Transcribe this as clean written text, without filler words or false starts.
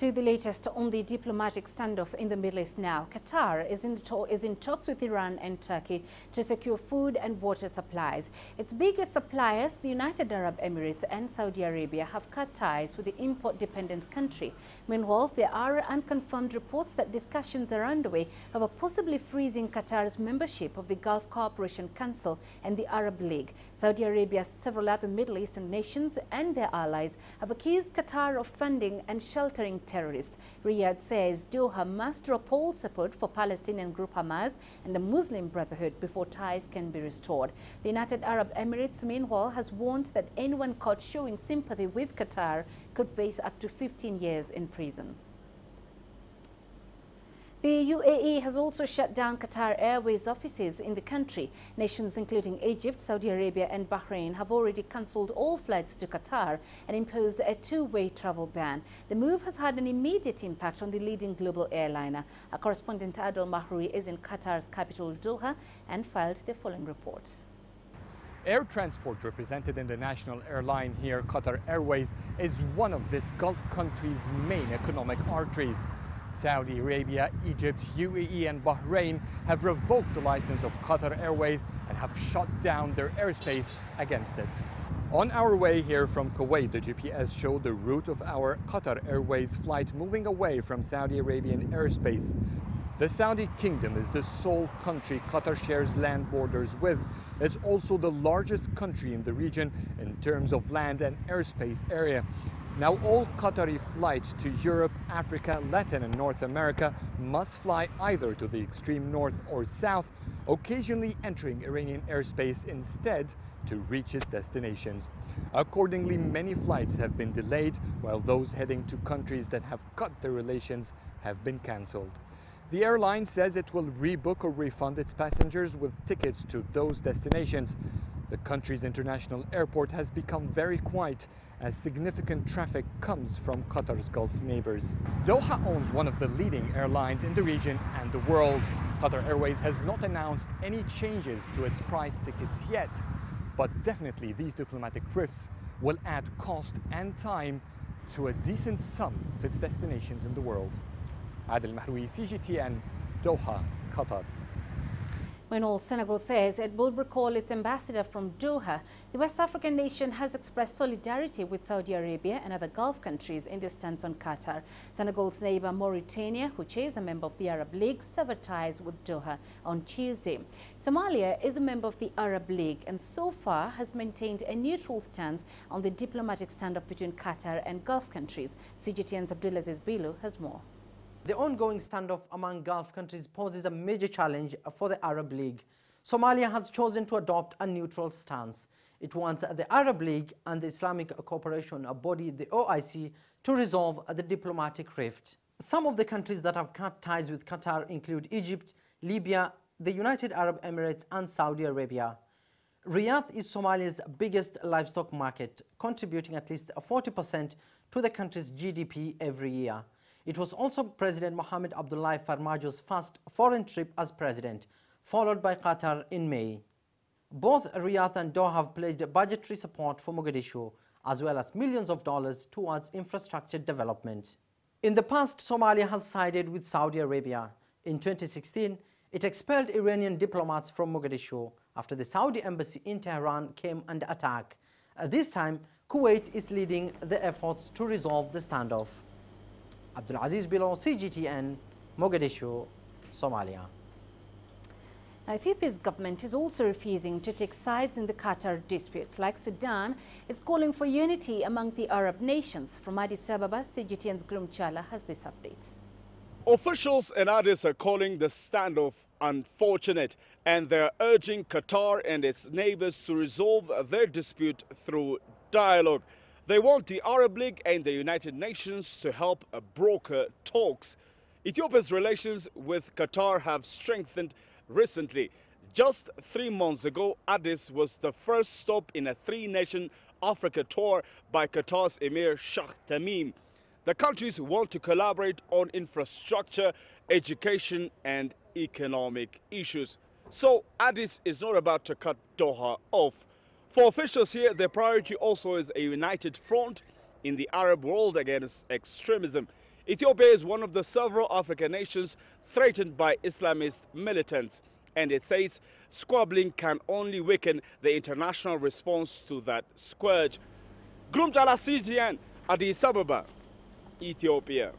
To the latest on the diplomatic standoff in the Middle East now, Qatar is in talks with Iran and Turkey to secure food and water supplies. Its biggest suppliers, the United Arab Emirates and Saudi Arabia, have cut ties with the import-dependent country. Meanwhile, there are unconfirmed reports that discussions are underway over possibly freezing Qatar's membership of the Gulf Cooperation Council and the Arab League. Saudi Arabia, several other Middle Eastern nations and their allies have accused Qatar of funding and sheltering terrorists. Riyadh says Doha must drop all support for Palestinian group Hamas and the Muslim Brotherhood before ties can be restored. The United Arab Emirates, meanwhile, has warned that anyone caught showing sympathy with Qatar could face up to 15 years in prison. The UAE has also shut down Qatar Airways offices in the country. Nations including Egypt, Saudi Arabia and Bahrain have already cancelled all flights to Qatar and imposed a two-way travel ban. The move has had an immediate impact on the leading global airliner. Our correspondent Adel Mahroui is in Qatar's capital Doha and filed the following report. Air transport represented in the national airline here, Qatar Airways, is one of this Gulf country's main economic arteries. Saudi Arabia, Egypt, UAE and Bahrain have revoked the license of Qatar Airways and have shut down their airspace against it. On our way here from Kuwait, the GPS showed the route of our Qatar Airways flight moving away from Saudi Arabian airspace. The Saudi Kingdom is the sole country Qatar shares land borders with. It's also the largest country in the region in terms of land and airspace area. Now, all Qatari flights to Europe, Africa, Latin and North America must fly either to the extreme north or south, occasionally entering Iranian airspace instead to reach its destinations. Accordingly, many flights have been delayed, while those heading to countries that have cut their relations have been cancelled. The airline says it will rebook or refund its passengers with tickets to those destinations. The country's international airport has become very quiet as significant traffic comes from Qatar's Gulf neighbors. Doha owns one of the leading airlines in the region and the world. Qatar Airways has not announced any changes to its price tickets yet, but definitely these diplomatic rifts will add cost and time to a decent sum of its destinations in the world. Adel Mahroui, CGTN, Doha, Qatar. Meanwhile, Senegal says it will recall its ambassador from Doha. The West African nation has expressed solidarity with Saudi Arabia and other Gulf countries in their stance on Qatar. Senegal's neighbor Mauritania, which is a member of the Arab League, severed ties with Doha on Tuesday. Somalia is a member of the Arab League and so far has maintained a neutral stance on the diplomatic standoff between Qatar and Gulf countries. CGTN's Abdulaziz Bilu has more. The ongoing standoff among Gulf countries poses a major challenge for the Arab League. Somalia has chosen to adopt a neutral stance. It wants the Arab League and the Islamic Cooperation body, the OIC, to resolve the diplomatic rift. Some of the countries that have cut ties with Qatar include Egypt, Libya, the United Arab Emirates and Saudi Arabia. Riyadh is Somalia's biggest livestock market, contributing at least 40% to the country's GDP every year. It was also President Mohamed Abdullahi Farmajo's first foreign trip as president, followed by Qatar in May. Both Riyadh and Doha have pledged budgetary support for Mogadishu, as well as millions of dollars towards infrastructure development. In the past, Somalia has sided with Saudi Arabia. In 2016, it expelled Iranian diplomats from Mogadishu after the Saudi embassy in Tehran came under attack. This time, Kuwait is leading the efforts to resolve the standoff. Abdulaziz Bilu, CGTN, Mogadishu, Somalia. Now, Ethiopia's government is also refusing to take sides in the Qatar dispute. Like Sudan, it's calling for unity among the Arab nations. From Addis Ababa, CGTN's Grum Chala has this update. Officials in Addis are calling the standoff unfortunate, and they're urging Qatar and its neighbors to resolve their dispute through dialogue. They want the Arab League and the United Nations to help broker talks. Ethiopia's relations with Qatar have strengthened recently. Just 3 months ago, Addis was the first stop in a three-nation Africa tour by Qatar's Emir Sheikh Tamim. The countries want to collaborate on infrastructure, education and economic issues. So Addis is not about to cut Doha off. For officials here, their priority also is a united front in the Arab world against extremism. Ethiopia is one of the several African nations threatened by Islamist militants, and it says squabbling can only weaken the international response to that scourge. Glumjala CGTN, Addis Ababa, Ethiopia.